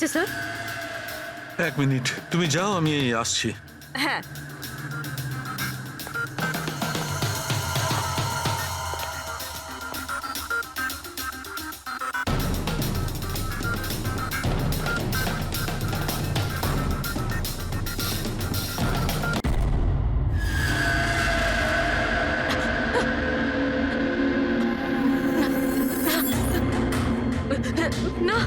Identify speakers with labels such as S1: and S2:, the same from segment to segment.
S1: হচ্ছে sir?
S2: 1 minute, তুমি যাও, আমি আসছি।
S1: হ্যাঁ। না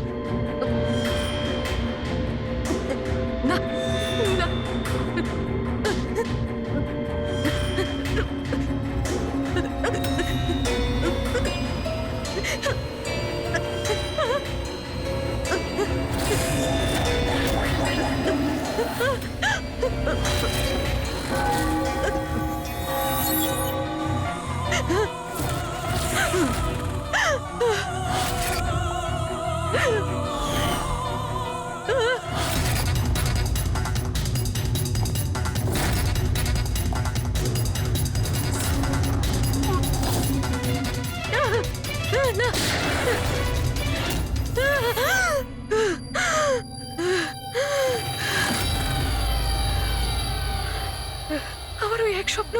S1: না না, না। আমার ওই এক স্বপ্ন।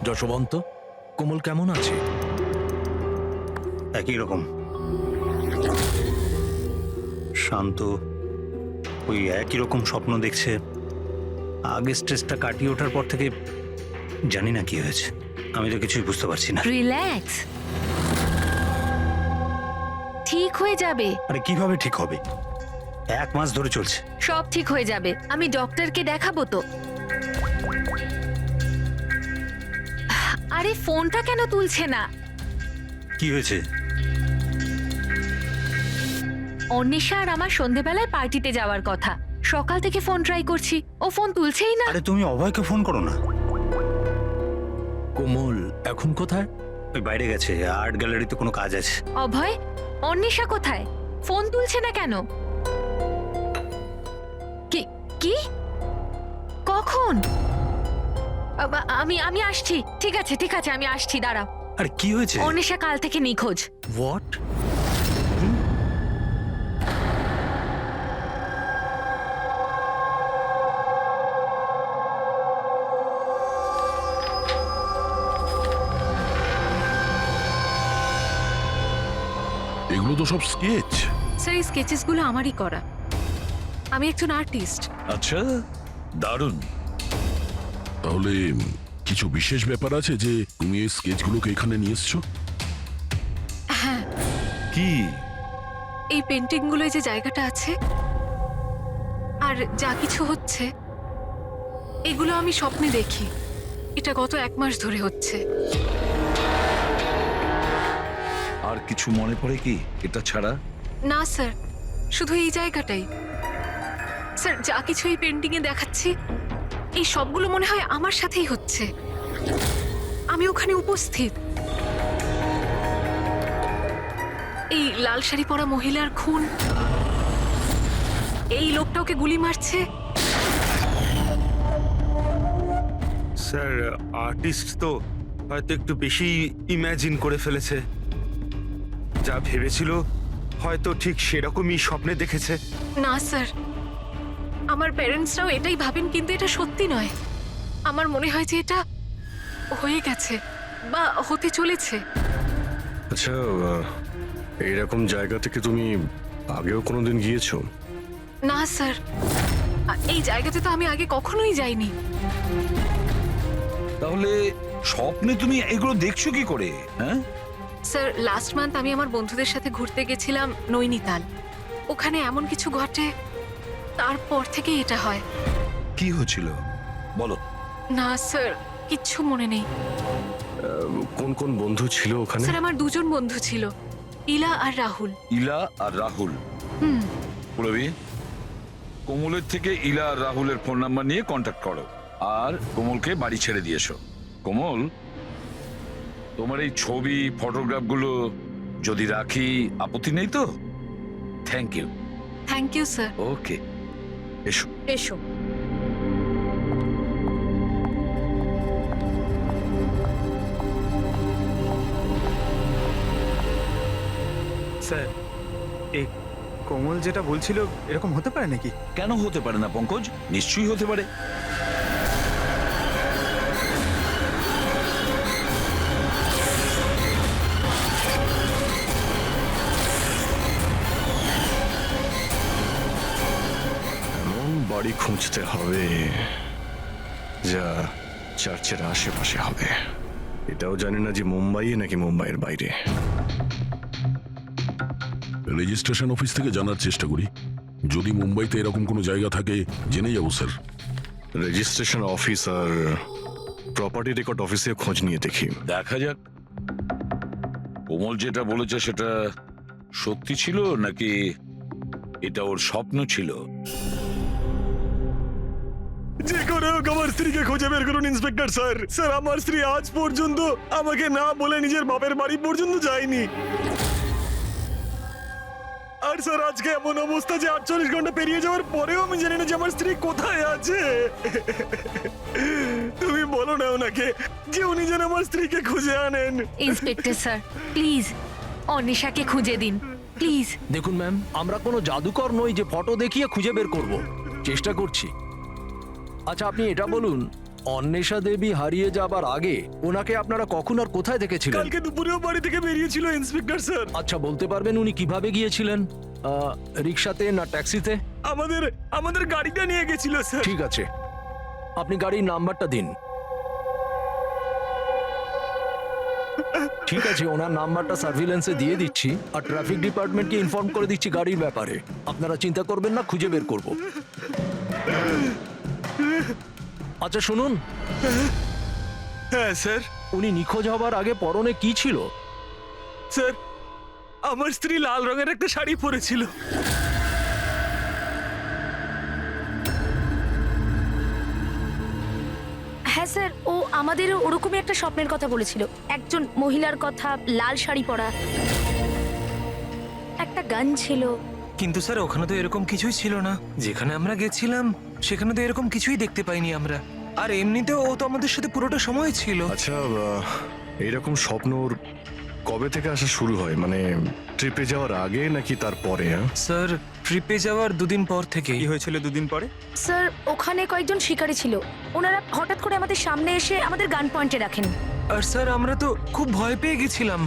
S3: যশবন্ত, কোমল কেমন আছে?
S4: একই রকম শান্ত, ওই একই রকম স্বপ্ন দেখছে। আগে স্ট্রেসটা কাটিয়ে ওঠার পর থেকে জানি না কি হয়েছে, আমি তো কিছুই বুঝতে পারছি না।
S1: রিল্যাক্স, ঠিক হয়ে যাবে।
S4: আরে কিভাবে ঠিক হবে? 1 মাস ধরে চলছে।
S1: সব ঠিক হয়ে যাবে, আমি ডক্টরকে দেখাবো তো। আরে ফোনটা কেন তুলছে না?
S4: কি হয়েছে?
S1: অর্নিশা আর আমার সন্ধেবেলায় পার্টিতে যাওয়ার কথা, সকাল থেকে ফোন ট্রাই করছি, ও ফোন তুলছেই না।
S4: আরে তুমি অভয়কে ফোন করো না।
S3: কোমল এখন কোথায়?
S4: ওই বাইরে গেছে, আর্ট গ্যালারিতে কোনো কাজ আছে।
S1: অভয়, অর্নিশা কোথায়? ফোন তুলছে না কেন? কি কি কখন? আমি আমি আসছি। ঠিক আছে ঠিক আছে, আমি আসছি, দাঁড়াও।
S4: আরে কি হয়েছে?
S1: অর্নিশা কাল থেকে নিখোঁজ।
S3: হোয়াট?
S5: এগুলো তো সব স্কেচ।
S1: স্যার, এই স্কেচেসগুলো আমারই করা, আমি একজন আর্টিস্ট।
S5: আচ্ছা, দারুণ। তাহলে কিছু বিশেষ ব্যাপার আছে যে তুমি এই স্কেচগুলোকে এখানে নিয়ে এসছো?
S1: হ্যাঁ,
S5: কি?
S1: এই পেন্টিংগুলোয় যে জায়গাটা আছে আর যা কিছু হচ্ছে, এগুলো আমি স্বপ্নে দেখি। এটা গত 1 মাস ধরে হচ্ছে।
S2: আর কিছু মনে পড়ে কি এটা ছাড়া?
S1: না স্যার, শুধু এই জায়গাটাই। স্যার, যা কিছু এই পেন্টিংয়ে দেখাচ্ছি, এই সবগুলো মনে হয় আমার সাথেই হচ্ছে। আমি ওখানে উপস্থিত। এই লাল শাড়ি পরা মহিলার খুন, এই লোকটা ওকে গুলি মারছে।
S6: স্যার, আর্টিস্ট তো হয়তো একটু বেশি ইমাজিন করে ফেলেছে। যা ভেবেছিল হয়তো ঠিক সেরকমই স্বপ্নে দেখেছে।
S1: না স্যার, আমার প্যারেন্টসরাও এটাই ভাবেন, কিন্তু এটা সত্যি নয়। আমার মনে হয় যে এটা হয়ে গেছে বা হতে চলেছে।
S7: আচ্ছা, এইরকম জায়গা থেকে তুমি আগেও কোনোদিন গিয়েছো?
S1: না স্যার, এই জায়গাতে তো আমি আগে কখনোই যাইনি।
S2: তাহলে স্বপ্নে তুমি এগুলো দেখছো কি করে? হ্যাঁ,
S1: স্যার লাস্ট মান্থ আমি আমার বন্ধুদের সাথে ঘুরতে গেছিলাম নৈনিতাল। ওখানে এমন কিছু ঘটে, তারপর থেকে এটা হয়।
S2: কি হয়েছিল বলো?
S1: না স্যার, কিচ্ছু মনে নেই।
S7: কোন কোন বন্ধু ছিল ওখানে?
S1: স্যার আমার দুজন বন্ধু ছিল, ইলা আর রাহুল।
S8: ইলা আর রাহুল।
S1: হুম।
S8: পুরবি, কোমলের থেকে ইলা আর রাহুলের ফোন নাম্বার নিয়ে কন্ট্যাক্ট করো আর কোমলকে বাড়ি ছেড়ে দিয়ে এসো। কোমল, তোমার এই ছবি ফটোগ্রাফগুলো যদি রাখি, আপত্তি নেই তো? Thank you.
S1: Thank you sir.
S8: Okay, এসো।
S1: এসো।
S6: স্যার, এই কোমল যেটা বলছিল এরকম হতে পারে নাকি?
S8: কেন হতে পারে না পঙ্কজ? নিশ্চয়ই হতে পারে।
S7: এমন বাড়ি খুঁজতে হবে যা চার্চের আশেপাশে হবে। এটাও জানি না যে মুম্বাইয়ে নাকি মুম্বাইয়ের বাইরে।
S5: রেজিস্ট্রেশন অফিস থেকে জানার চেষ্টা করি, যদি মুম্বাইতে এরকম কোনো জায়গা থাকে জেনে যাবো স্যার।
S7: রেজিস্ট্রেশন অফিস আর প্রপার্টি রেকর্ড অফিসে খোঁজ নিয়ে দেখি।
S8: দেখা যাক কোমল যেটা বলেছে সেটা সত্যি ছিল নাকি এটা ওর স্বপ্ন ছিল।
S7: যে করে হোক আমার স্ত্রীকে খুঁজে বের করুন ইন্সপেক্টর স্যার। স্যার আমার স্ত্রী আজ পর্যন্ত আমাকে না বলে নিজের বাপের বাড়ি পর্যন্ত যায়নি। আর স্যার আজকে এমন অবস্থা যে 48 ঘন্টা পেরিয়ে যাওয়ার পরেও আমি জানি না যে আমার স্ত্রী কোথায় আছে। তুমি বলো না ওনাকে যে উনি যেন আমার স্ত্রীকে খুঁজে আনেন।
S9: ইন্সপেক্টর স্যার প্লিজ অনিশাকে খুঁজে দিন প্লিজ।
S3: দেখুন ম্যাম, আমরা কোনো জাদুকর নই যে ফটো দেখিয়ে খুঁজে বের করব। চেষ্টা করছি। আচ্ছা আপনি এটা বলুন, অন্বেষা দেবী হারিয়ে যাবার আগে ওনাকে আপনারা কখন আর কোথায় দেখেছিলেন?
S7: কালকে দুপুরেও বাড়ি থেকে বেরিয়েছিল ইন্সপেক্টর স্যার।
S3: আচ্ছা বলতে পারবেন উনি কিভাবে গিয়েছিলেন? রিক্সাতে না ট্যাক্সিতে?
S7: আমাদের গাড়িটা নিয়ে গেছিল স্যার।
S3: ঠিক আছে, আপনি গাড়ির নাম্বারটা দিন। ঠিক আছে, ওনার নাম্বারটা সার্ভিলেন্সে দিয়ে দিচ্ছি আর ট্রাফিক ডিপার্টমেন্টকে ইনফর্ম করে দিচ্ছি গাড়ির ব্যাপারে। আপনারা চিন্তা করবেন না, খুঁজে বের করব। আচ্ছা শুনুন,
S7: হ্যাঁ স্যার।
S3: উনি নিখোঁজ হবার আগে পরনে কি ছিল?
S7: স্যার আমার স্ত্রী লাল রঙের একটা শাড়ি পরেছিল।
S9: হ্যাঁ স্যার, ও আমাদের ওরকমই একটা স্বপ্নের কথা বলেছিল, একজন মহিলার কথা, লাল শাড়ি পরা, একটা গান ছিল।
S10: কিন্তু স্যার ওখানে তো এরকম কিছুই ছিল না। যেখানে আমরা গেছিলাম সেখানে তো এরকম কিছুই দেখতে পাইনি আমরা। আর এমনিতেও ও তো আমাদের সাথে পুরোটা সময় ছিল।
S7: আচ্ছা এইরকম স্বপ্ন ওর কবে থেকে আসা শুরু হয়? মানে ট্রিপে যাওয়ার আগে নাকি তারপরে?
S10: স্যার ট্রিপে যাওয়ার দুদিন পর থেকে।
S6: কি হয়েছিল দুদিন পরে?
S9: স্যার ওখানে কয়েকজন শিকারী ছিল, ওনারা হঠাৎ করে আমাদের সামনে এসে আমাদের গান পয়েন্টে রাখেন।
S10: আর স্যার আমরা তো খুব ভয় পেয়ে গেছিলাম।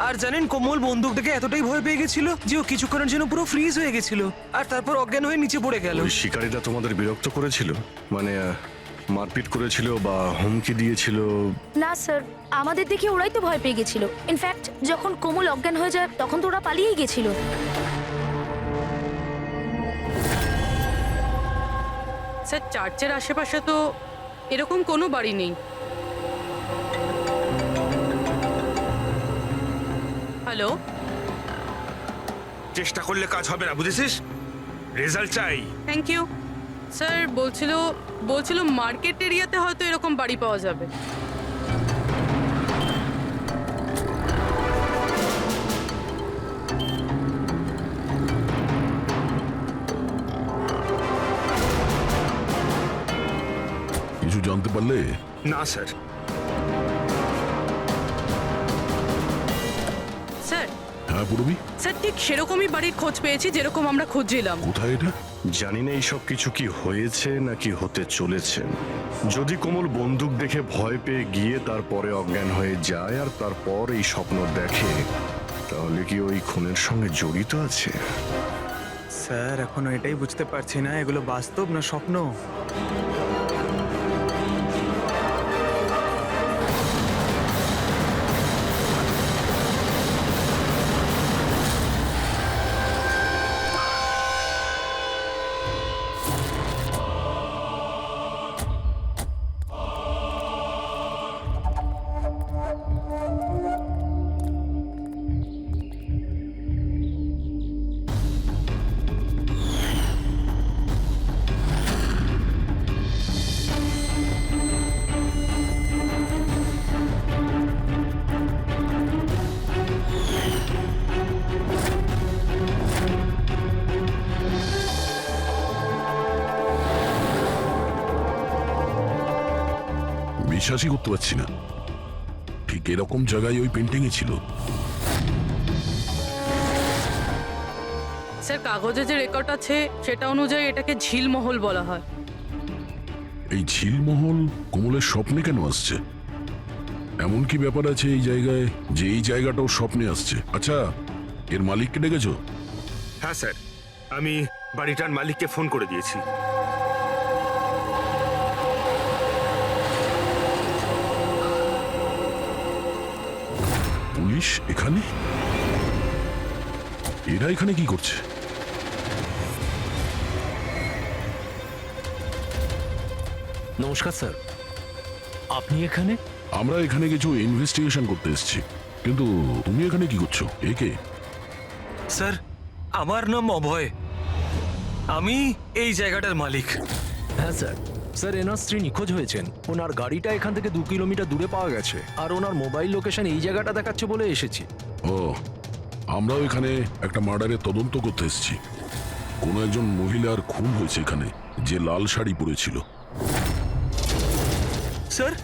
S10: আর জানেন কোমল বন্দুকটাকে এতটাই ভয় পেয়ে গেছিল যে ও কিছুক্ষণের জন্য পুরো ফ্রিজ হয়ে গেছিল আর তারপর অজ্ঞান হয়ে নিচে পড়ে গেল।
S7: ওই শিকারীরা তোমাদের বিরক্ত করেছিল? মানে মারপিট করেছিল বা হুমকি দিয়েছিল?
S9: না স্যার, আমাদের দেখে ওরাই তো ভয় পেয়ে গেছিল। ইনফ্যাক্ট যখন কোমল অজ্ঞান হয়ে যায় তখন তো ওরা পালিয়েই গেছিল।
S11: স্যার চার্চের আশেপাশে তো এরকম কোনো বাড়ি নেই। হ্যালো,
S6: চেষ্টা করলে কাজ হবে না, বুঝেছিস? রেজাল্ট চাই।
S11: Thank you. স্যার বলছিল মার্কেট এরিয়াতে হয়তো এরকম বাড়ি পাওয়া যাবে।
S5: কিছু জানতে পারলে?
S6: না স্যার।
S11: স্যার
S5: হ্যাঁ পুরবি,
S11: স্যার ঠিক সেরকমই বাড়ির খোঁজ পেয়েছি যেরকম আমরা খুঁজছিলাম।
S5: কোথায় এটা?
S7: জানি না এইসব কিছু কি হয়েছে নাকি হতে চলেছে। যদি কোমল বন্দুক দেখে ভয় পেয়ে গিয়ে তারপরে অজ্ঞান হয়ে যায় আর তারপর এই স্বপ্ন দেখে, তাহলে কি ওই খুনের সঙ্গে জড়িত আছে?
S6: স্যার এখনো এটাই বুঝতে পারছি না এগুলো বাস্তব না স্বপ্ন।
S5: বিশ্বাসই করতে পারছি না, ঠিক এরকম জায়গায় ওই পেন্টিংই ছিল।
S11: স্যার কাগজে যে রেকর্ড আছে সেটা অনুযায়ী এটাকে ঝিলমহল বলা হয়।
S5: এই ঝিলমহল কমলের স্বপ্নে কেন আসছে? এমন কি ব্যাপার আছে এই জায়গায় যে এই জায়গাটাও স্বপ্নে আসছে? আচ্ছা, এর মালিককে ডেকেছো?
S6: হ্যাঁ স্যার, আমি বাড়িটার মালিককে ফোন করে দিয়েছি।
S5: পুলিশ এখানে? এরা এখানে কি করছে?
S3: নমস্কার স্যার, আপনি এখানে?
S5: আমরা এখানে কিছু ইনভেস্টিগেশন করতে এসেছি, কিন্তু তুমি এখানে কি করছো? একে?
S10: স্যার আমার নাম অভয়, আমি এই জায়গাটার মালিক।
S3: হ্যাঁ স্যার। স্যার, এনার স্ত্রী নিখোঁজ হয়েছেন। ওনার গাড়িটা এখান থেকে 2 কিলোমিটার দূরে পাওয়া গেছে, আর ওনার মোবাইল লোকেশন এই জায়গাটা দেখাচ্ছে বলে এসেছি।
S5: ও, আমরাও এখানে একটা মার্ডারের তদন্ত করতে এসেছি। কোনো একজন মহিলার খুন হয়েছে এখানে, যে লাল শাড়ি পরেছিল।
S10: স্যার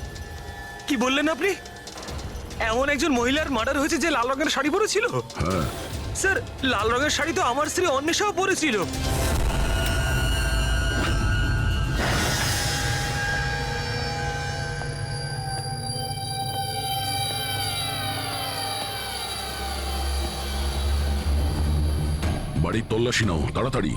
S10: কি বললেন আপনি? এমন একজন মহিলার মার্ডার হয়েছে যে লাল রঙের শাড়ি পরেছিল?
S5: হ্যাঁ।
S10: স্যার লাল রঙের শাড়ি তো আমার স্ত্রী অন্বেষাও পরেছিল।
S5: বাড়ির তল্লাশি নাও তাড়াতাড়ি।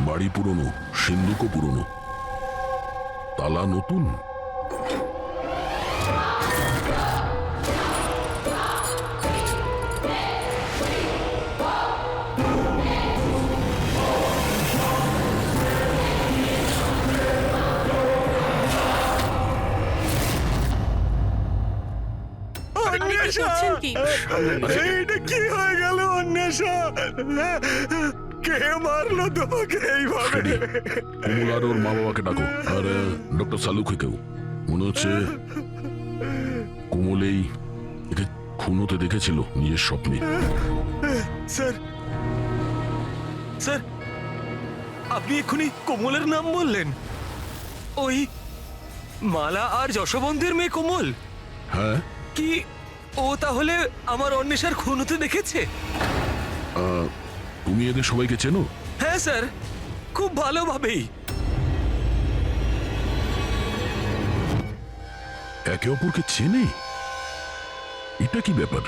S5: বাড়ি পুরনো, সিন্ধুকও পুরনো, তালা নতুন।
S11: করছেন কি?
S6: এইটা কি হয়ে গেল অন্বেষা? কে মারলো তোমাকে এইভাবে?
S5: কমল আর ওর মা বাবাকে ডাকো, আর ডক্টর সালুকেও। মনে হচ্ছে কোমল একে খুন হতে দেখেছিল নিজের স্বপ্নে।
S10: স্যার স্যার আপনি এক্ষুনি কোমলের নাম বললেন? ওই মালা আর যশবন্তের মেয়ে কোমল?
S5: হ্যাঁ।
S10: কি ও তাহলে আমার অন্বেষার খুন হতে দেখেছে?
S5: তুমি এদের সবাইকে চেনো?
S10: হ্যাঁ স্যার, খুব ভালোভাবেই।
S5: একে অপরকে চেনে? এটা কি ব্যাপার?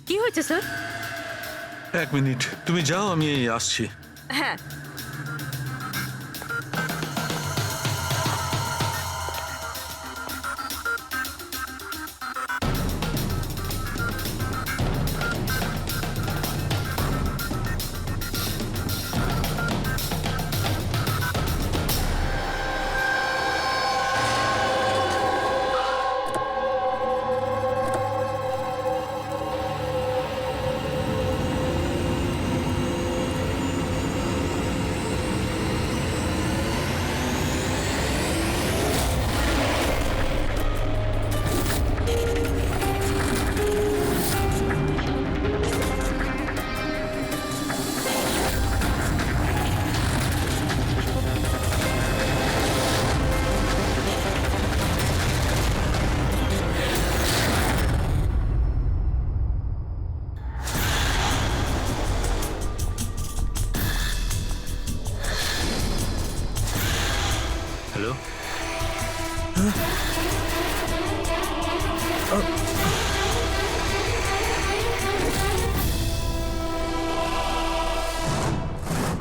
S9: কি হয়েছে স্যার?
S2: 1 মিনিট, তুমি যাও, আমি আসছি।
S9: হ্যাঁ।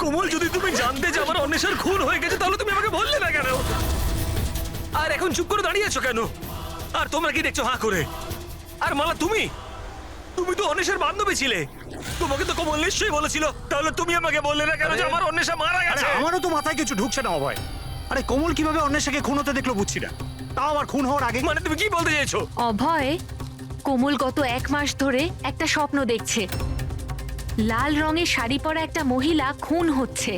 S10: কোমল, যদি তুমি জানতে যে আমার অন্বেষার খুন হয়ে গেছে তাহলে তুমি আমাকে বললে না কেন? আর এখন চুপ করে দাঁড়িয়ে আছো কেন? আর তোমরা কি দেখছো হাঁ করে? আর মালা, তুমি তো অন্বেষার বান্ধবী ছিলে। তোমাকে তো কোমল নিশ্চয়ই বলেছিল, তাহলে তুমি আমাকে বললে না কেন যে আমার অন্বেষা মারা
S4: আরে
S10: গেছে?
S4: আমারও তো মাথায় কিছু ঢুকছে না অভয়। আরে কোমল কিভাবে অন্বেষাকে খুন হতে দেখলো বুঝছি না, তাও আবার খুন হওয়ার আগে।
S10: মানে তুমি কি বলতে চাইছো?
S1: অভয়, কোমল গত 1 মাস ধরে একটা স্বপ্ন দেখছে। লাল রঙের শাড়ি পরা একটা মহিলা খুন হচ্ছে।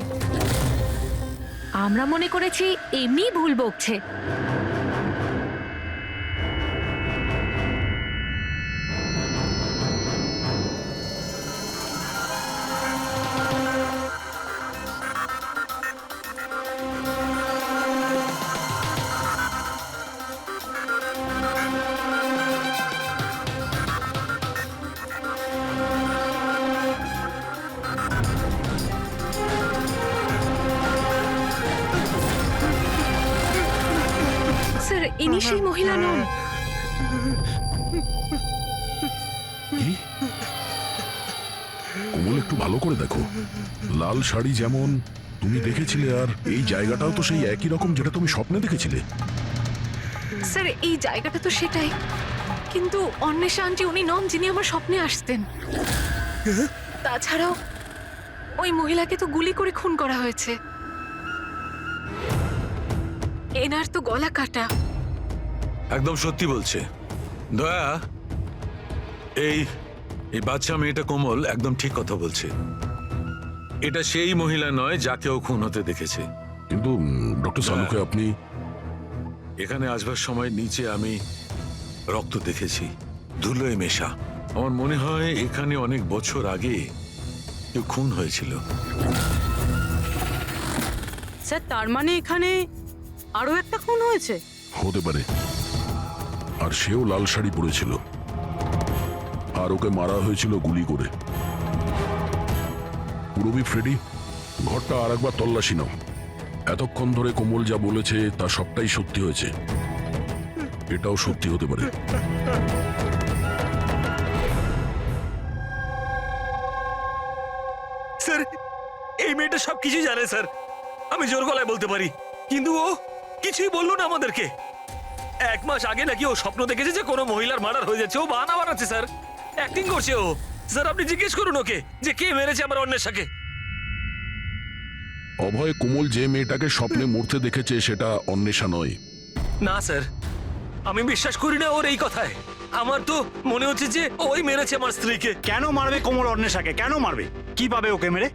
S1: আমরা মনে করেছি এমনি ভুল বকছে। স্যার, ইনি সেই মহিলা নন।
S5: কি? কোমল, একটু ভালো করে দেখো। লাল শাড়ি যেমন তুমি দেখেছিলে, আর এই জায়গাটাও তো সেই একই রকম যেটা তুমি স্বপ্নে দেখেছিলে।
S1: স্যার, এই জায়গাটা তো সেটাই, কিন্তু অন্বেষা আন্টি উনি নন যিনি আমার স্বপ্নে আসতেন। তাছাড়াও ওই মহিলাকে তো গুলি করে খুন করা হয়েছে। এনার তো গলা কাটা।
S2: একদম সত্যি বলছে দয়া। এই বাচ্চা মেয়েটা কোমল একদম ঠিক কথা বলছে। এটা সেই মহিলা নয় যাকে ও খুন হতে দেখেছে।
S5: কিন্তু ডক্টর সালুকে আপনি
S2: এখানে আসবার সময় নিচে আমি রক্ত দেখেছি, ধুলোয় মেশা। আমার মনে হয় এখানে অনেক বছর আগে কেউ খুন হয়েছিল।
S11: স্যার, তার মানে এখানে আরো একটা খুন হয়েছে?
S5: হতে পারে। আর সেও লাল শাড়ি পরেছিল, আর ওকে মারা হয়েছিল গুলি করে। পুরবি ফ্রেডি, ঘরটা আর একবার তল্লাশি নাও। এতক্ষণ ধরে কোমল যা বলেছে তা সবটাই সত্যি হয়েছে। এটাও সত্যি হতে পারে।
S10: স্যার, এই মেয়েটা সবকিছু জানে স্যার, আমি জোর গলায় বলতে পারি। কিন্তু ও কিছুই বললো না আমাদেরকে। 1 মাস আগে নাকি ও স্বপ্ন দেখেছে যে কোনো মহিলার মার্ডার হয়ে যাচ্ছে। ও বাহানা বানাচ্ছে স্যার, অ্যাক্টিং করছে ও। স্যার, আপনি জিজ্ঞেস করুন ওকে যে কে মেরেছে আমার অন্বেষাকে।
S5: অভয়, কোমল যে মেয়েটাকে স্বপ্নে মরতে দেখেছে সেটা অন্বেষা নয়।
S10: না স্যার, আমি বিশ্বাস করি না ওর এই কথায়। আমার তো মনে হচ্ছে যে ওই মেরেছে আমার স্ত্রীকে।
S4: কেন মারবে কোমল অন্বেষাকে? কেন মারবে? কি পাবে ওকে মেরে?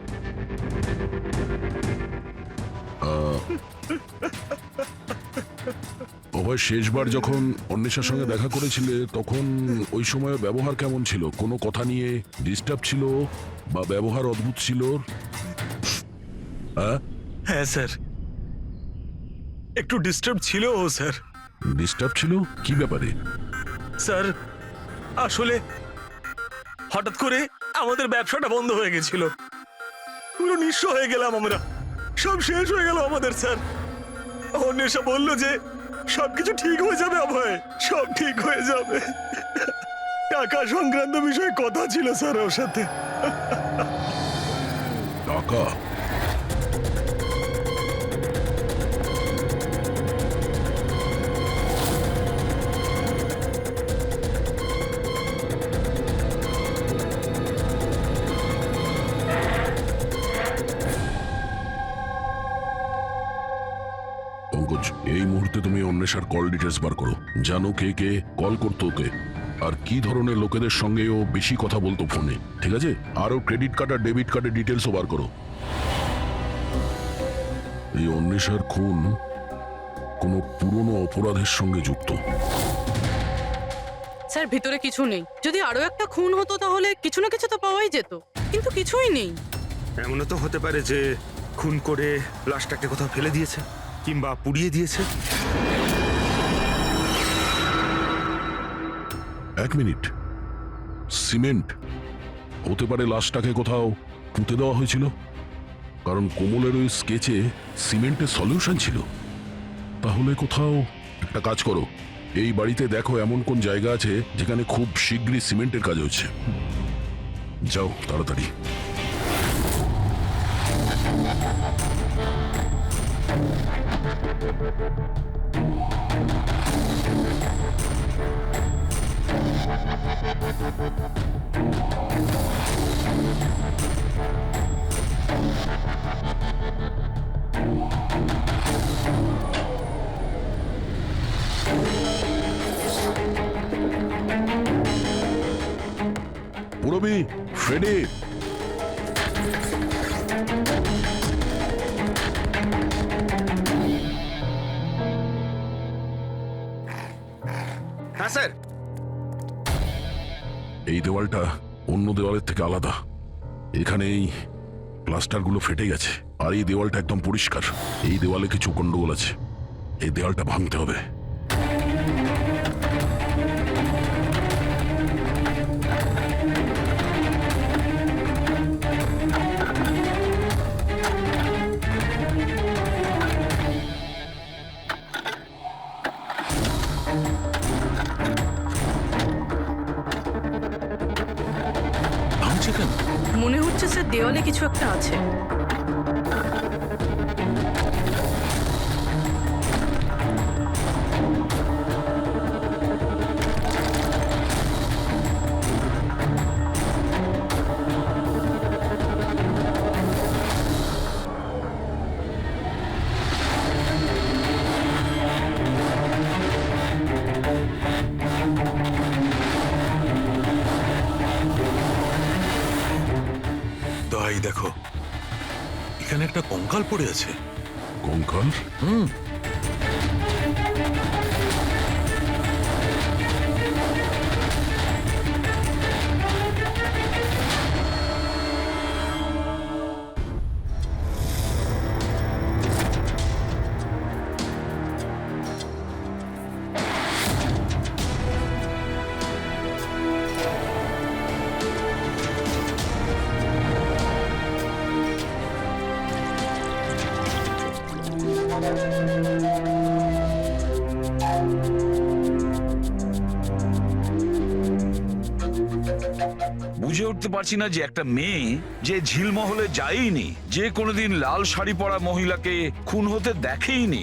S5: অভয়, শেষবার যখন অন্বেষার সঙ্গে দেখা করেছিলে তখন ওই সময় ব্যবহার কেমন ছিল? কোনো কথা নিয়ে ডিস্টার্ব ছিল বা ব্যবহার অদ্ভুত ছিল?
S10: হ্যাঁ স্যার, একটু ডিস্টার্ব ছিল ও স্যার।
S5: ডিস্টার্ব ছিল? কি ব্যাপারে?
S10: স্যার, আসলে হঠাৎ করে আমাদের ব্যবসাটা বন্ধ হয়ে গেছিল। পুরো নিঃস্ব হয়ে গেলাম আমরা, সব শেষ হয়ে গেল আমাদের স্যার। অন্বেষা বলল যে সবকিছু ঠিক হয়ে যাবে অভয়, সব ঠিক হয়ে যাবে। টাকা সংক্রান্ত বিষয়ে কথা ছিল স্যার ওর সাথে।
S5: টাকা? পঙ্কজ, এই মুহূর্তে তুমি অন্বেষার কল ডিটেলস বার করো। জানো কে কে কল করতো ওকে, আর কি ধরনের লোকেদের সঙ্গে ও বেশি কথা বলতো ফোনে। ঠিক আছে? আরও ক্রেডিট কার্ড আর ডেবিট কার্ডের ডিটেলসও বার করো। এই অন্বেষার খুন কোনো পুরনো অপরাধের সঙ্গে যুক্ত।
S11: স্যার, ভিতরে কিছু নেই। যদি আরো একটা খুন হতো তাহলে কিছু না কিছু তো পাওয়াই যেত, কিন্তু কিছুই নেই।
S6: এমনও তো হতে পারে যে খুন করে লাশটাকে কোথাও ফেলে দিয়েছে কিংবা পুড়িয়ে দিয়েছে।
S5: 1 মিনিট, সিমেন্ট হতে পারে লাশটাকে কোথাও পুঁতে দেওয়া হয়েছিল, কারণ কোমলের ওই স্কেচে সিমেন্টের সলিউশন ছিল। তাহলে কোথাও একটা কাজ করো, এই বাড়িতে দেখো এমন কোন জায়গা আছে যেখানে খুব শীঘ্রই সিমেন্টের কাজ হচ্ছে। যাও তাড়াতাড়ি। পুরবি, ফ্রেডি,
S6: হ্যাঁ স্যার।
S5: এই দেওয়ালটা অন্য দেওয়ালের থেকে আলাদা। এখানে এই প্লাস্টারগুলো ফেটে গেছে, আর এই দেওয়ালটা একদম পরিষ্কার। এই দেওয়ালে কিছু গন্ডগোল আছে, এই দেওয়ালটা ভাঙতে হবে।
S2: ভাঙছে কেন?
S11: মনে হচ্ছে স্যার দেওয়ালে কিছু একটা আছে।
S2: দোহাই দেখো, এখানে একটা কঙ্কাল পড়ে আছে।
S5: কঙ্কাল?
S2: হুম।
S8: বুঝে উঠতে পারছি না যে একটা মেয়ে যে ঝিলমহলে যায়নি, যে কোনোদিন লাল শাড়ি পরা মহিলাকে খুন হতে দেখেইনি,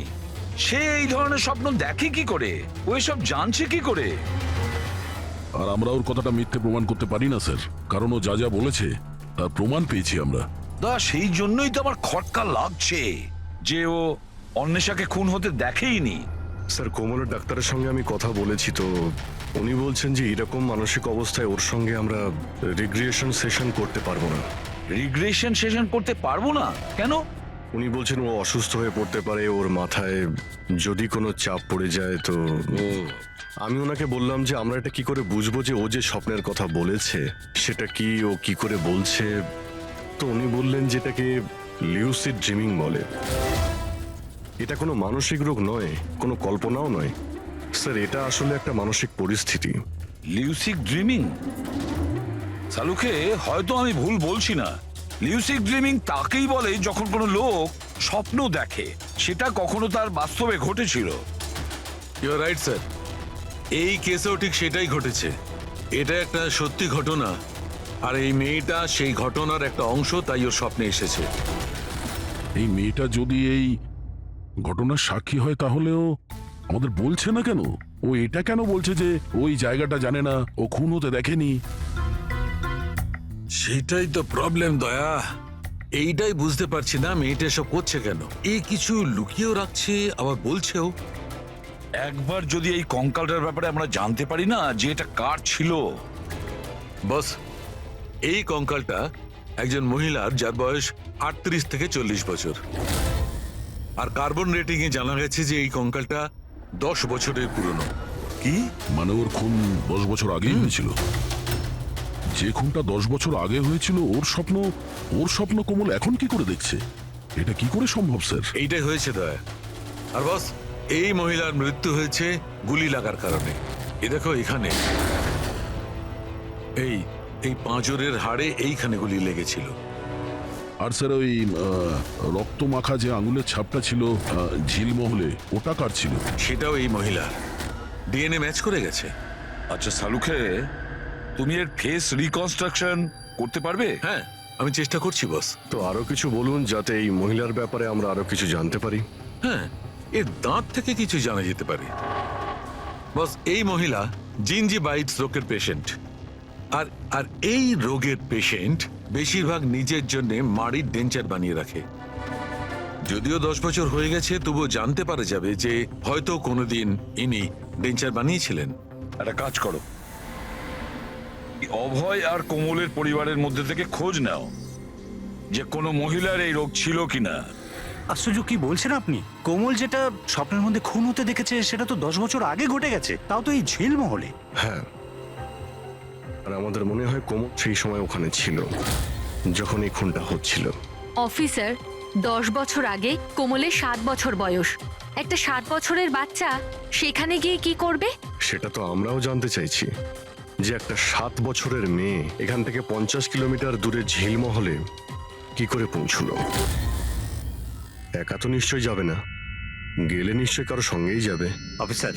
S8: সে এই ধরনের স্বপ্ন দেখে কি করে? ও এসব জানছে কি করে?
S5: আর আমরা ওর কথাটা মিথ্যে প্রমাণ করতে পারি না স্যার, কারণ ও যা যা বলেছে তার প্রমাণ পেয়েছি আমরা।
S8: সেই জন্যই তো আমার খটকা লাগছে যে ও অন্বেষাকে খুন হতে দেখেইনি।
S7: স্যার, কোমলের ডাক্তারের সঙ্গে আমি কথা বলেছি, তো উনি বলছেন যে এরকম মানসিক অবস্থায় ওর সঙ্গে আমরা রিগ্রেশন সেশন করতে পারবো না।
S8: রিগ্রেশন সেশন করতে পারবো না কেন?
S7: উনি বলছেন ও অসুস্থ হয়ে পড়তে পারে, ওর মাথায় যদি কোনো চাপ পড়ে যায় তো। আমি ওনাকে বললাম যে আমরা এটা কি করে বুঝবো যে ও যে স্বপ্নের কথা বলেছে সেটা কি, ও কি করে বলছে। তো উনি বললেন যেটাকে লিউসিড ড্রিমিং বলে। এটা কোনো মানসিক রোগ নয়, কোনো কল্পনাও নয় স্যার, এটা আসলে একটা মানসিক পরিস্থিতি।
S8: লিউসিড ড্রিমিং? সালুকে হয়তো আমি ভুল বলছি না। লিউসিড ড্রিমিং তাকেই বলে যখন কোনো লোক স্বপ্ন দেখে, সেটা কখনো তার বাস্তবে ঘটেছিল।
S2: ইউ আর রাইট স্যার, এই কেসেও ঠিক সেটাই ঘটেছে। এটা একটা সত্যি ঘটনা, আর এই মেয়েটা সেই ঘটনার একটা অংশ, তাই ওর স্বপ্নে এসেছে।
S5: এই মেয়েটা যদি এই ঘটনার সাক্ষী হয় তাহলেও আমাদের বলছে না কেন? ও এটা কেন বলছে যে ওই জায়গাটা জানে না, ও খুন হতে দেখেনি?
S2: সেটাই তো প্রবলেম দয়া, এইটাই বুঝতে পারছি না মেয়েটা এসব করছে কেন। এই কিছু লুকিয়েও রাখছে, আবার বলছেও।
S8: একবার যদি এই কঙ্কালটার ব্যাপারে আমরা জানতে পারি না যে এটা কার ছিল।
S2: বস, এই কঙ্কালটা একজন মহিলার, যার বয়স 38 থেকে 40 বছর। আর কার্বন রেটিং এ জানা গেছে যে এই কঙ্কালটা 10 বছরের পুরনো।
S8: কি
S5: মানে ওর খুন 10 বছর আগেই হয়েছিল? যে খুনটা 10 বছর আগে হয়েছিল ওর স্বপ্ন কোমল এখন কি করে দেখছে? এটা কি করে সম্ভব স্যার?
S2: এইটাই হয়েছে দয়া। আর বস, এই মহিলার মৃত্যু হয়েছে গুলি লাগার কারণে। এ দেখো এখানে, এই পাঁজরের হাড়ে এইখানে গুলি লেগেছিল।
S5: আর স্যার ওই রক্ত মাখা যে আঙুলের ছাপটা ছিল ঝিলমহলে, ওটা কার ছিল?
S2: সেটাও এই মহিলার। ডিএনএ ম্যাচ করে গেছে।
S8: আচ্ছা সালুখে, তুমি এর ফেস রিকনস্ট্রাকশন করতে পারবে?
S2: হ্যাঁ, আমি চেষ্টা করছি বস।
S7: তো আরো কিছু বলুন যাতে এই মহিলার ব্যাপারে আমরা আরো কিছু জানতে পারি।
S2: হ্যাঁ, এর দাঁত থেকে কিছু জানা যেতে পারে। বস, এই মহিলা জিঞ্জিভাইটিস রোগের পেশেন্ট। আর আর এই রোগের পেশেন্ট বেশিরভাগ নিজের জন্য মাড়ির ডেঞ্চার বানিয়ে রাখে। যদিও 10 বছর হয়ে গেছে, তবুও জানতে পারা যাবে যে হয়তো কোনোদিন ইনি ডেঞ্চার বানিয়েছিলেন।
S8: একটা কাজ করো, এই অভয় আর কোমলের পরিবারের মধ্যে থেকে খোঁজ নাও যে কোনো মহিলার এই রোগ ছিল কিনা।
S4: আশ্চর্য, কি বলছেন আপনি? কোমল যেটা স্বপ্নের মধ্যে খুন হতে দেখেছে সেটা তো 10 বছর আগে ঘটে গেছে, তাও তো এই ঝিল মহলে।
S7: হ্যাঁ, আর আমাদের মনে হয় কোমল সেই সময় ওখানে ছিল যখন এই খুনটা হচ্ছিল।
S1: অফিসার, 10 বছর আগে কোমলের 7 বছর বয়স। একটা 7 বছরের বাচ্চা সেখানে গিয়ে কি করবে?
S7: সেটা তো আমরাও জানতে চাইছি যে একটা 7 বছরের মেয়ে এখান থেকে 50 কিলোমিটার দূরে ঝিলমহলে কি করে পৌঁছলো। একা তো নিশ্চয়ই যাবে না, গেলে নিশ্চয়ই কারো সঙ্গেই যাবে।
S4: অফিসার,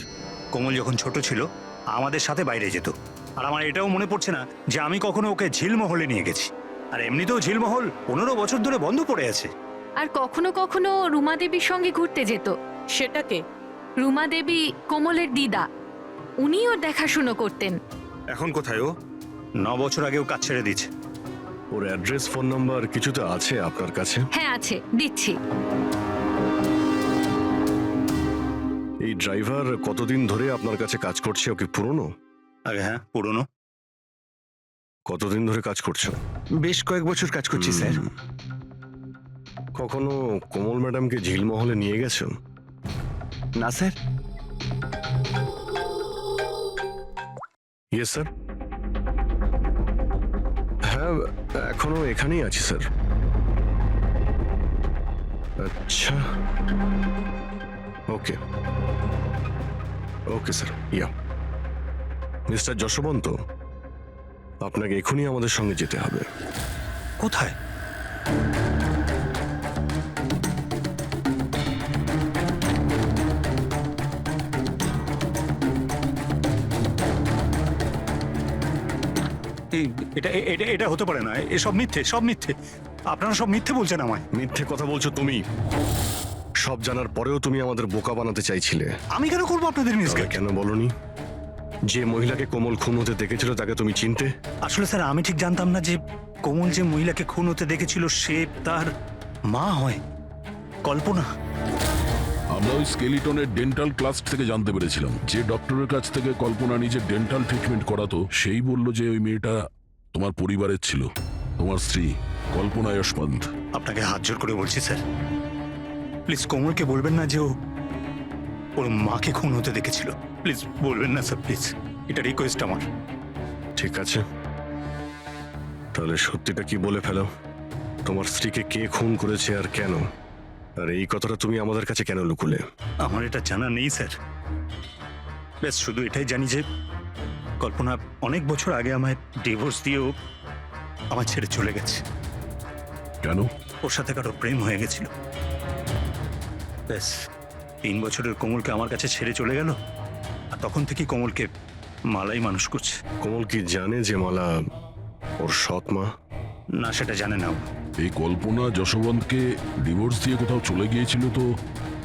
S4: কোমল যখন ছোট ছিল আমাদের সাথে বাইরে যেত, আর আমার এটাও মনে পড়ছে না যে আমি কখনো ওকে ঝিলমহলে নিয়ে গেছি। আর এমনিতেও ঝিলমহল 15 বছর ধরে বন্ধ পড়ে আছে।
S1: আর কখনো কখনো রুমা দেবীর সঙ্গে ঘুরতে যেত।
S11: সেটাকে
S1: রুমা দেবী কোমলের দিদা, উনিও দেখাশুনো করতেন।
S10: এখন কোথায় ও?
S4: 9 বছর আগেও কাজ ছেড়ে দিয়েছে।
S7: ওর অ্যাড্রেস, ফোন নাম্বার কিছু তো আছে আপনার কাছে?
S1: হ্যাঁ আছে, দিচ্ছি।
S7: এই ড্রাইভার কতদিন ধরে আপনার কাছে কাজ করছে? ওকে পুরনো?
S4: আগে হ্যাঁ, পুরনো।
S7: কতদিন ধরে কাজ করছো?
S6: বেশ কয়েক বছর কাজ করছি স্যার।
S7: কখনো কোমল ম্যাডামকে ঝিলমহলে নিয়ে গেছো?
S6: না স্যার।
S7: Yes sir. হ্যাঁ, এখনো এখানেই আছি স্যার। আচ্ছা, ওকে ওকে স্যার। ইয়া, মিস্টার যশবন্ত, আপনাকে এখনই আমাদের সঙ্গে যেতে হবে।
S4: কোথায়? এটা এটা এটা হতে পারে না, এসব মিথ্যে, সব মিথ্যে। আপনারা সব মিথ্যে বলছেন আমায়।
S7: মিথ্যে কথা বলছো তুমি। সব জানার পরেও তুমি আমাদের বোকা বানাতে চাইছিলে।
S4: আমি কেন করবো আপনাদের মিসগাইড?
S7: কেন বলনি যে মহিলাকে কোমল খুন হতে দেখেছিল তাকে তুমি চিনতে?
S4: আসলে স্যার, আমি ঠিক জানতাম না যে কোমল যে মহিলাকে খুন হতে দেখেছিল সে তার মা হয়, কল্পনা।
S5: আমরা ওই স্কেলিটনের ডেন্টাল ক্লাস থেকে জানতে পেরেছিলাম যে ডক্টরের কাছ থেকে কল্পনা নিজের ডেন্টাল ট্রিটমেন্ট করাতো, সেই বলল যে ওই মেয়েটা তোমার পরিবারের ছিল, তোমার স্ত্রী কল্পনা যশবন্ত।
S4: আপনাকে হাত জোর করে বলছি স্যার, প্লিজ কোমলকে বলবেন না যে ওর মাকে খুন হতে দেখেছিল। প্লিজ বলবেন না স্যার, প্লিজ, এটা রিকোয়েস্ট আমার।
S7: ঠিক আছে, তাহলে সত্যিটা কি বলে ফেলো। তোমার স্ত্রীকে কে খুন করেছে আর কেন? আর এই কথাটা তুমি আমাদের কাছে কেন লুকুলে?
S4: আমার এটা জানা নেই স্যার। ব্যাস শুধু এটাই জানি যে কল্পনা অনেক বছর আগে আমায় ডিভোর্স দিয়েও আমার ছেড়ে চলে গেছে।
S5: কেন?
S4: ওর সাথে কারো প্রেম হয়ে গেছিল। ব্যাস 3 বছরের কোমলকে আমার কাছে ছেড়ে চলে গেল, আর তখন থেকেই কোমলকে মালাই মানুষ করছে।
S7: কোমল কি জানে যে মালা ওর সৎ মা?
S4: না, সেটা জানে না ও।
S5: এই কল্পনা যশবন্তকে ডিভোর্স দিয়ে কোথাও চলে গিয়েছিল, তো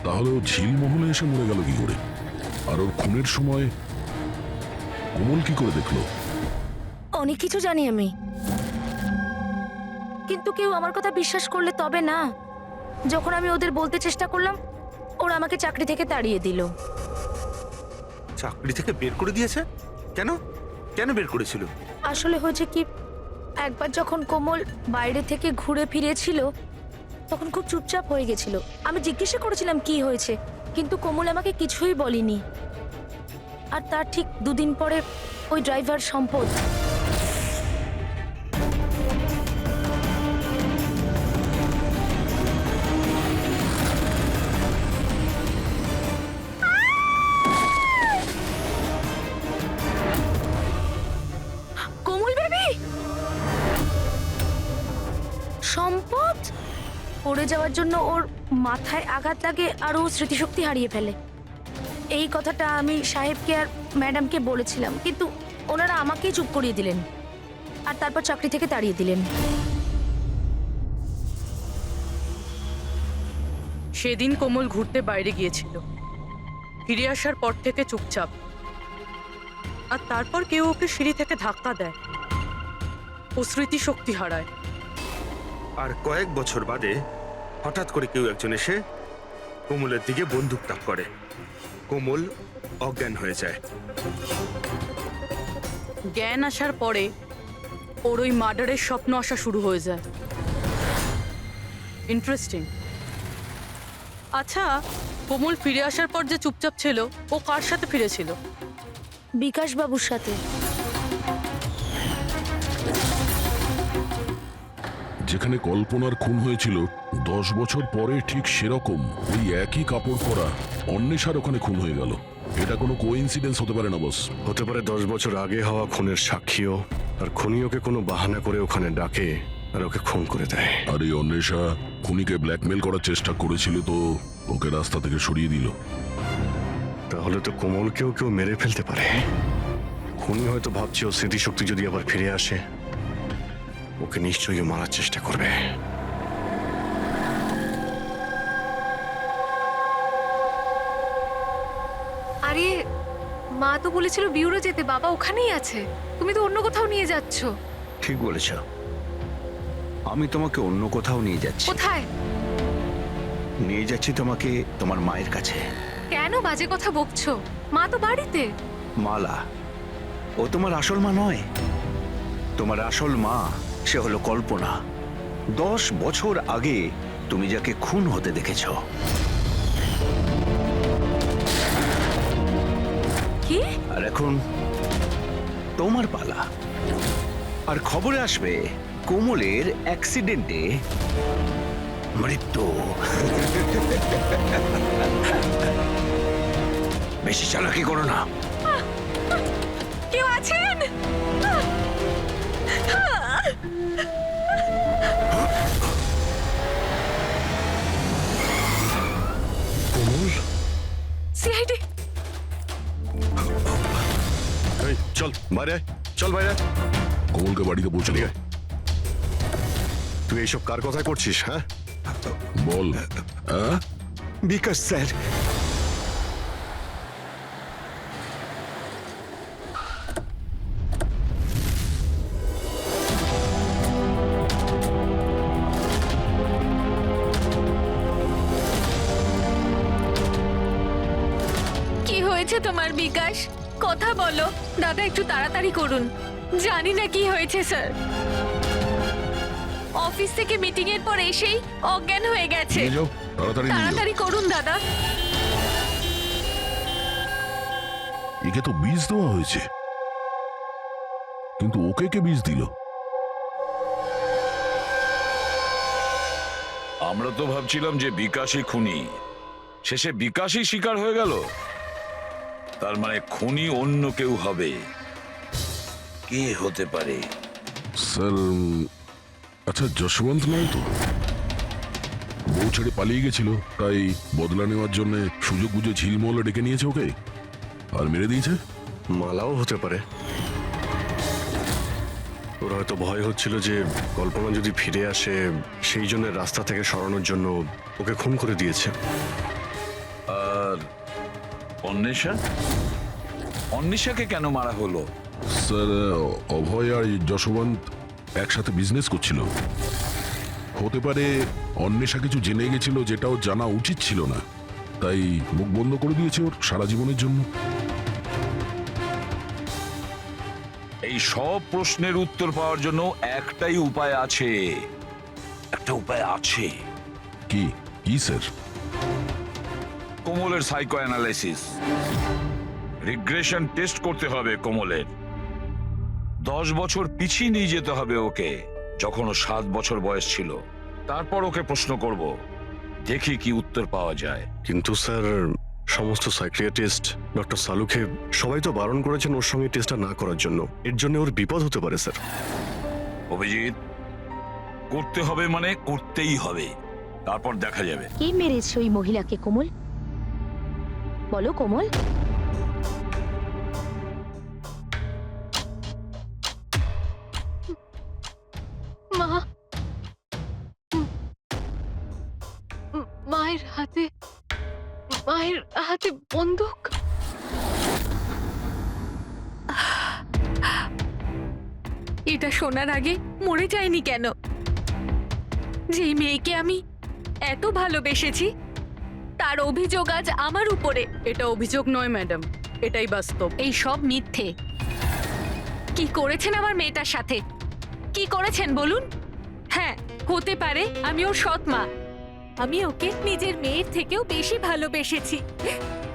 S5: তাহলে ও ঝিলমহলে এসে মরে গেল কি করে? আর ওর খুনের সময় কোমল কি করে দেখলো?
S9: অনেক কিছু জানি আমি, কিন্তু কেউ আমার কথা বিশ্বাস করলে তবে না। যখন আমি ওদের বলতে চেষ্টা করলাম, ওরা আমাকে চাকরি থেকে তাড়িয়ে দিল।
S10: চাকরি থেকে বের করে দিয়েছে? কেন কেন বের করেছিল?
S9: আসলে হয়েছে কি, একবার যখন কোমল বাইরে থেকে ঘুরে ফিরেছিল তখন খুব চুপচাপ হয়ে গেছিল। আমি জিজ্ঞাসা করেছিলাম কি হয়েছে, কিন্তু কোমল আমাকে কিছুই বলেনি। আর তার ঠিক 2 দিন পরে ওই ড্রাইভার সম্পদ সম্পদ পড়ে যাওয়ার জন্য ওর মাথায় আঘাত লাগে আর ও স্মৃতিশক্তি হারিয়ে ফেলে। এই কথাটা আমি সাহেবকে আর ম্যাডামকে বলেছিলাম, কিন্তু ওনারা আমাকেই চুপ করিয়ে দিলেন আর তারপর চাকরি থেকে তাড়িয়ে দিলেন।
S11: সেদিন কোমল ঘুরতে বাইরে গিয়েছিল, ফিরে আসার পর থেকে চুপচাপ। আর তারপর কেউ ওকে সিঁড়ি থেকে ধাক্কা দেয়, ও স্মৃতিশক্তি হারায়।
S12: আর কয়েক বছর বাদে হঠাৎ করে কেউ একজন এসে কোমলের দিকে বন্দুক তাক করে। কোমল অজ্ঞান হয়ে যায়।
S11: জ্ঞান আসার পরে ওর ওই মার্ডারের স্বপ্ন আসা শুরু হয়ে যায়। ইন্টারেস্টিং। আচ্ছা, কোমল ফিরে আসার পর যে চুপচাপ ছিল, ও কার সাথে ফিরেছিল?
S9: বিকাশ বাবুর সাথে।
S5: যেখানে কল্পনার খুন হয়েছিল 10 বছর পরে ঠিক সেরকম ওই একই কাপড় পরা অন্বেষার ওখানে খুন হয়ে গেল। এটা কোনো কোইন্সিডেন্স হতে পারে না বস।
S7: হতে পারে 10 বছর আগে হওয়া খুনের সাক্ষীও, আর খুনি ওকে কোনো বাহানা করে ওখানে ডাকে আর ওকে খুন করে দেয়।
S5: আর এই অন্বেষা খুনিকে ব্ল্যাকমেল করার চেষ্টা করেছিল, তো ওকে রাস্তা থেকে সরিয়ে দিল।
S7: তাহলে তো কোমলকেও কেউ মেরে ফেলতে পারে। খুনি হয়তো ভাবছে ও স্মৃতিশক্তি যদি আবার ফিরে আসে, ওকে নিশ্চয়ই মারার চেষ্টা করবে।
S1: আরে মা তো বলেছিল বিউরো যেতে, বাবা ওখানেই আছে। তুমি তো অন্য কোথাও নিয়ে যাচ্ছ।
S13: ঠিক বলেছ, আমি তোমাকে অন্য কোথাও নিয়ে যাচ্ছি।
S1: কোথায়
S13: নিয়ে যাচ্ছি তোমাকে তোমার মায়ের কাছে।
S1: কেন বাজে কথা বকছো? মা তো বাড়িতে।
S13: মালা, ও তোমার আসল মা নয়। তোমার আসল মা সে হলো কল্পনা। 10 বছর আগে তুমি যাকে খুন হতে দেখেছ।
S1: কি?
S13: আর এখন তোমার পালা। আর খবরে আসবে কোমলের অ্যাক্সিডেন্টে মৃত্যু। বেশি চালাকি করো না।
S1: কেউ আছেন?
S7: কোমল,
S1: সিআইডি।
S7: এই চল বাইরে আয়, চল বাইরে আয়।
S5: কোমলকে বাড়িতে পৌঁছে দিয়ে
S7: তুই এইসব কার কথায় করছিস? হ্যাঁ
S5: বল। হ্যাঁ,
S13: বিকাশ স্যার।
S1: কি হয়েছে তোমার বিকাশ? কথা বলো দাদা, একটু তাড়াতাড়ি করুন। জানি না কি হয়েছে স্যার। অফিস থেকে মিটিং এর পর এসেই অজ্ঞান হয়ে গেছে।
S5: নিয়ে যাও, তাড়াতাড়ি নিয়ে যাও।
S1: তাড়াতাড়ি করুন দাদা।
S5: একে তো বীজ দেওয়া হয়েছে, কিন্তু ওকে কে বীজ দিল?
S8: আমরা তো ভাবছিলাম যে বিকাশই খুনি, শেষে বিকাশই শিকার হয়ে গেল। তার মানে খুনি অন্য কেউ হবে। কে হতে পারে?
S5: স্যার, আচ্ছা যশবন্ত নয় তো? বউ ছেড়ে পালিয়ে গেছিল, তাই বদলা নেওয়ার জন্য সুযোগ বুঝে ঝিলমহলে ডেকে নিয়েছে ওকে আর মেরে দিয়েছে।
S7: মালাও হতে পারে। ওর হয়তো ভয় হচ্ছিল যে কল্পনা যদি ফিরে আসে, সেই জন্য রাস্তা থেকে সরানোর জন্য ওকে খুন করে দিয়েছে।
S8: আর অন্বেষা? অন্বেষাকে কেন মারা হলো?
S5: স্যার, অভয় আর যশবন্ত একসাথে বিজনেস করছিল। হতে পারে অন্বেষা কিছু জেনে গেছিল যেটা ওর জানা উচিত ছিল না, তাই মুখ বন্ধ করে দিয়েছে ওর সারা জীবনের জন্য।
S8: এই সব প্রশ্নের উত্তর পাওয়ার জন্য একটাই উপায় আছে। একটা উপায় আছে।
S5: কি কি স্যার?
S8: কোমলের সাইকো অ্যানালাইসিস, রিগ্রেশন টেস্ট করতে হবে কোমলের। 10 বছর পিছিয়ে নিয়ে যেতে হবে ওকে, যখন ও 7 বছর বয়স ছিল। তারপর ওকে প্রশ্ন করব, দেখি কি উত্তর পাওয়া যায়।
S7: কিন্তু স্যার, সমস্ত সাইকিয়াট্রিস্ট, ডক্টর সালুকে সবাই তো বারণ করেছেন ওর সঙ্গে টেস্টটা না করার জন্য। এর জন্য ওর বিপদ হতে পারে স্যার।
S8: অভিজিৎ, করতে হবে মানে করতেই হবে, তারপর দেখা যাবে।
S9: কে মেরেছে ওই মহিলাকে কোমল? বলো কোমল।
S1: মা, মায়ের হাতে বন্দুক। এটা শোনার আগে মরে যায়নি কেন? যেই মেয়েকে আমি এত ভালোবেসেছি তার অভিযোগ আজ আমার উপরে।
S11: এটা অভিযোগ নয় ম্যাডাম, এটাই বাস্তব।
S1: এই সব মিথ্যে। কি করেছেন আমার মেয়েটার সাথে? কি করেছেন বলুন? হ্যাঁ, হতে পারে আমি ওর সৎ মা, আমি ওকে নিজের মেয়ের থেকেও বেশি ভালোবেসেছি।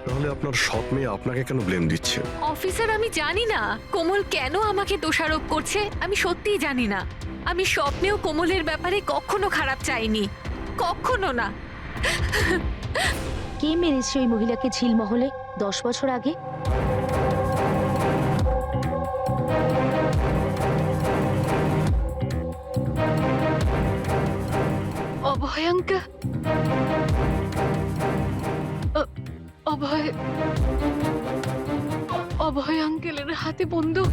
S7: তাহলে আপনার সৎ মেয়ে আপনাকে কেন ব্লেম দিচ্ছে?
S1: অফিসার, আমি জানি না কোমল কেন আমাকে দোষারোপ করছে। আমি সত্যিই জানি না। আমি স্বপ্নেও কোমলের ব্যাপারে কখনো খারাপ চাইনি, কখনো না।
S9: কে মেরেছে ওই মহিলাকে ঝিলমহলে 10 বছর আগে?
S1: অভয়াঙ্কা, অভয় আঙ্কেলের হাতে বন্দুক।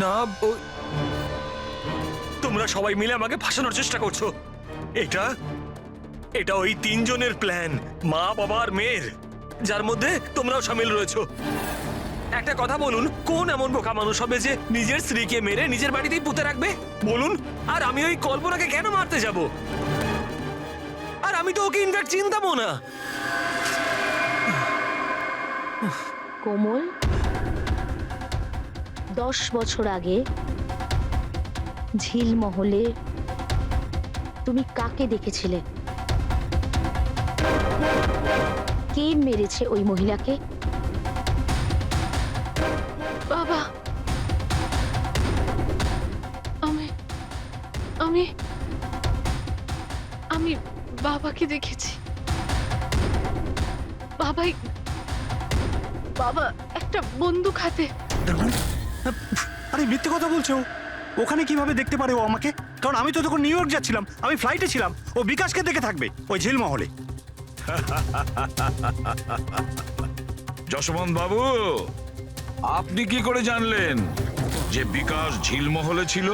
S10: না, তোমরা সবাই মিলে আমাকে ফাঁসানোর চেষ্টা করছো। এটা ওই 3 জনের প্ল্যান, মা, বাবা আর মেয়ের, যার মধ্যে তোমরাও শামিল রয়েছো। একটা কথা বলুন, কোন এমন বোকা মানুষ হবে যে নিজের স্ত্রীকে মেরে নিজের বাড়িতেই পুঁতে রাখবে বলুন? আর আমি ওই কল্পনাকে কেন মারতে যাব? আর আমি তো ওকে ইনফ্যাক্ট চিনতামও না।
S9: কোমল 10 বছর আগে ঝিলমহলে তুমি কাকে দেখেছিলে? কে মেরেছে ওই মহিলাকে?
S1: বাবা, আমি আমি বাবাকে দেখেছি। বাবা একটা বন্দুক হাতে।
S12: আরে মিথ্যে কথা বলছো। ওখানে কিভাবে দেখতে পারে ও আমাকে? কারণ আমি তো তখন নিউ ইয়র্ক যাচ্ছিলাম, আমি ফ্লাইটে ছিলাম। ও বিকাশকে দেখে থাকবে ওই ঝিলমহলে।
S8: যশবন্ত বাবু, আপনি কি করে জানলেন যে বিকাশ ঝিলমহলে ছিল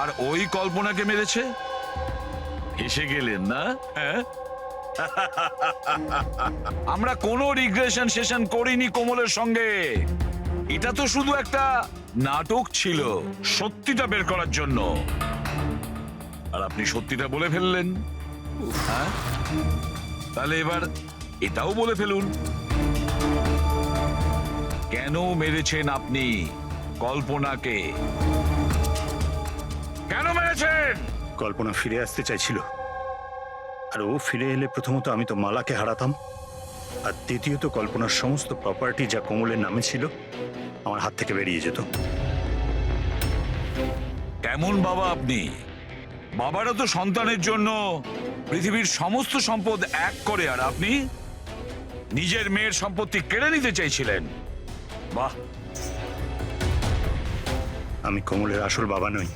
S8: আর ওই কল্পনাকে মেরেছে? এসে গেলেন না? হ্যাঁ, আমরা কোনো রিগ্রেশন সেশন করিনি কোমলের সঙ্গে। এটা তো শুধু একটা নাটক ছিল সত্যিটা বের করার জন্য। আর আপনি সত্যিটা বলে ফেললেন। হ্যাঁ, তাহলে এবার এটাও বলে ফেলুন, কেন মেরেছেন আপনি কল্পনাকে? কেন মেরেছেন?
S4: কল্পনা ফিরে আসতে চাইছিল, আর ও ফিরে এলে প্রথমত আমি তো মালাকে হারাতাম, আর দ্বিতীয়ত কল্পনার সমস্ত প্রপার্টি যা কোমলের নামে ছিল আমার হাত থেকে বেরিয়ে যেত।
S8: কেমন বাবা আপনি? বাবারা তো সন্তানের জন্য পৃথিবীর সমস্ত সম্পদ এক করে, আর আপনি নিজের মেয়ের সম্পত্তি কেড়ে নিতে চাইছিলেন। বাহ!
S4: আমি কোমলের আসল বাবা নই।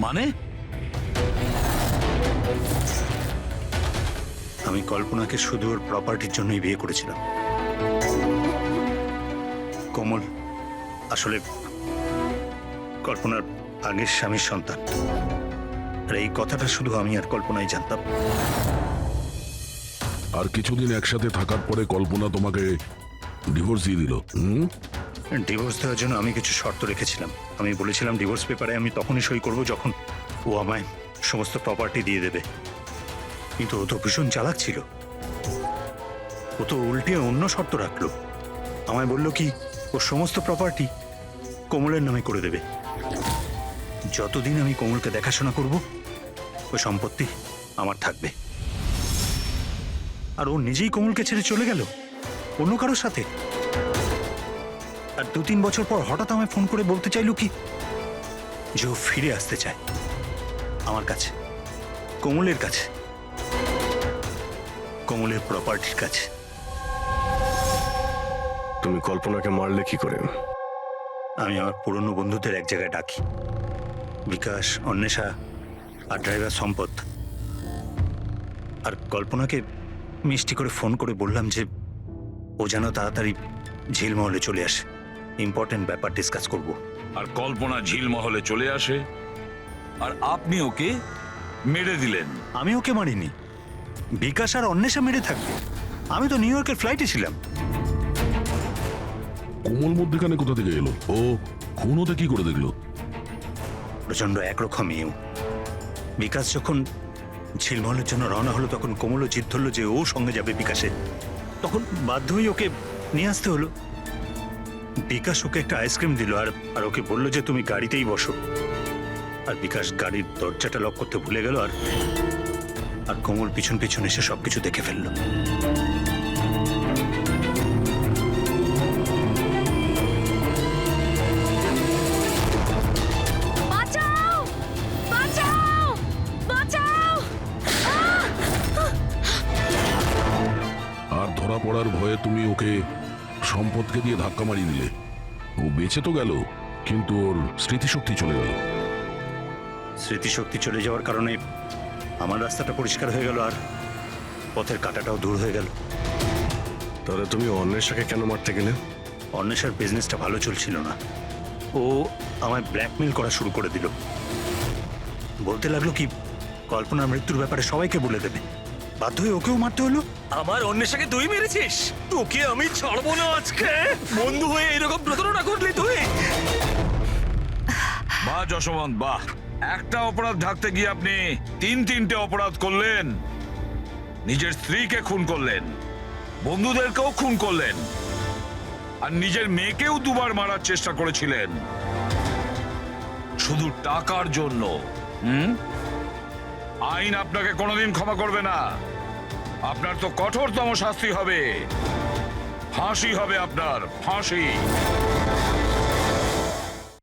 S8: মানে?
S4: আমি কল্পনাকে শুধু ওর প্রপার্টির জন্যই বিয়ে করেছিলাম। কোমল আসলে কল্পনার আগের স্বামীর সন্তান, আর এই কথাটা শুধু আমি আর কল্পনাই জানতাম।
S5: আর কিছুদিন একসাথে থাকার পরে কল্পনা তোমাকে ডিভোর্স দিয়ে দিল।
S4: ডিভোর্স দেওয়ার জন্য আমি কিছু শর্ত রেখেছিলাম। আমি বলেছিলাম ডিভোর্স পেপারে আমি তখনই সই করব যখন ও আমায় সমস্ত প্রপার্টি দিয়ে দেবে। কিন্তু ও তো ভীষণ চালাক ছিল। ও তো উল্টে অন্য শর্ত রাখলো। আমায় বলল কি ও সমস্ত প্রপার্টি কোমলের নামে করে দেবে। যতদিন আমি কোমলকে দেখাশোনা করব ওই সম্পত্তি আমার থাকবে। আর ও নিজেই কোমলকে ছেড়ে চলে গেল অন্য কারোর সাথে। আর 2-3 বছর পর হঠাৎ আমায় ফোন করে বলতে চাইলো কি যে ও ফিরে আসতে চায় আমার কাছে, কোমলের কাছে, কোমলের প্রপার্টির কাছে।
S7: তুমি কল্পনাকে মারলে কি করে?
S4: আমি আমার পুরনো বন্ধুদের এক জায়গায় ডাকি, বিকাশ, অন্বেষা আর ড্রাইভার সম্পদ। আর কল্পনাকে মিষ্টি করে ফোন করে বললাম যে ও যেন তাড়াতাড়ি ঝিলমহলে চলে আসে, ইম্পর্টেন্ট ব্যাপার ডিসকাস করব।
S8: আর কল্পনা ঝিলমহলে চলে আসে, আর আপনি ওকে মেরে দিলেন।
S4: আমি ওকে মারিনি, বিকাশ আর অন্বেষা মেরে থাকবে। আমি তো নিউ ইয়র্কের ফ্লাইটে ছিলাম।
S5: কোমল মধ্যেখানে কোথা থেকে এলো? ও খুন হতে কি করে দেখলো?
S4: প্রচন্ড একরকম ইউ। বিকাশ যখন ঝিলমহলের জন্য রওনা হলো তখন কোমলও জিদ ধরলো যে ও সঙ্গে যাবে বিকাশে। তখন বাধ্য হয়ে ওকে নিয়ে আসতে হলো। বিকাশ ওকে একটা আইসক্রিম দিল আর ওকে বললো যে তুমি গাড়িতেই বসো। আর বিকাশ গাড়ির দরজাটা লক করতে ভুলে গেল আর কোমল পিছন পিছন এসে সবকিছু দেখে ফেললো।
S9: বাঁচাও বাঁচাও বাঁচাও!
S5: আর ধরা পড়ার ভয়ে তুমি ওকে সম্পদকে দিয়ে ধাক্কা মারিয়ে দিলে। ও বেঁচে তো গেল, কিন্তু ওর স্মৃতিশক্তি চলে গেল।
S4: স্মৃতিশক্তি চলে যাওয়ার কারণে আমার রাস্তাটা পরিষ্কার হয়ে গেল আর পথের কাঁটাটাও দূর হয়ে গেল।
S7: তাহলে তুমি অন্বেষাকে কেন মারতে গেলে?
S4: অন্বেষার বিজনেসটা ভালো চলছিল না। ও আমায় ব্ল্যাকমেল করা শুরু করে দিল। বলতে লাগলো কি কল্পনার মৃত্যুর ব্যাপারে সবাইকে বলে দেবে। বাধ্য হয়ে ওকেও মারতে হলো।
S10: আমার অন্বেষাকে তুই মেরেছিস? তোকে আমি ছাড়বো না আজকে। বন্ধু হয়ে এরকম প্রতারণা করলি তুই?
S8: বাহ যশবন্ত, বাহ! একটা অপরাধ ঢাকতে গিয়ে আপনি তিনটে অপরাধ করলেন। নিজের স্ত্রীকে খুন করলেন, বন্ধুদেরকেও খুন করলেন, আর নিজের মেয়েকেও দুবার মারার চেষ্টা করেছিলেন শুধু টাকার জন্য। আইন আপনাকে কোনোদিন ক্ষমা করবে না। আপনার তো কঠোরতম শাস্তি হবে, ফাঁসি হবে আপনার, ফাঁসি।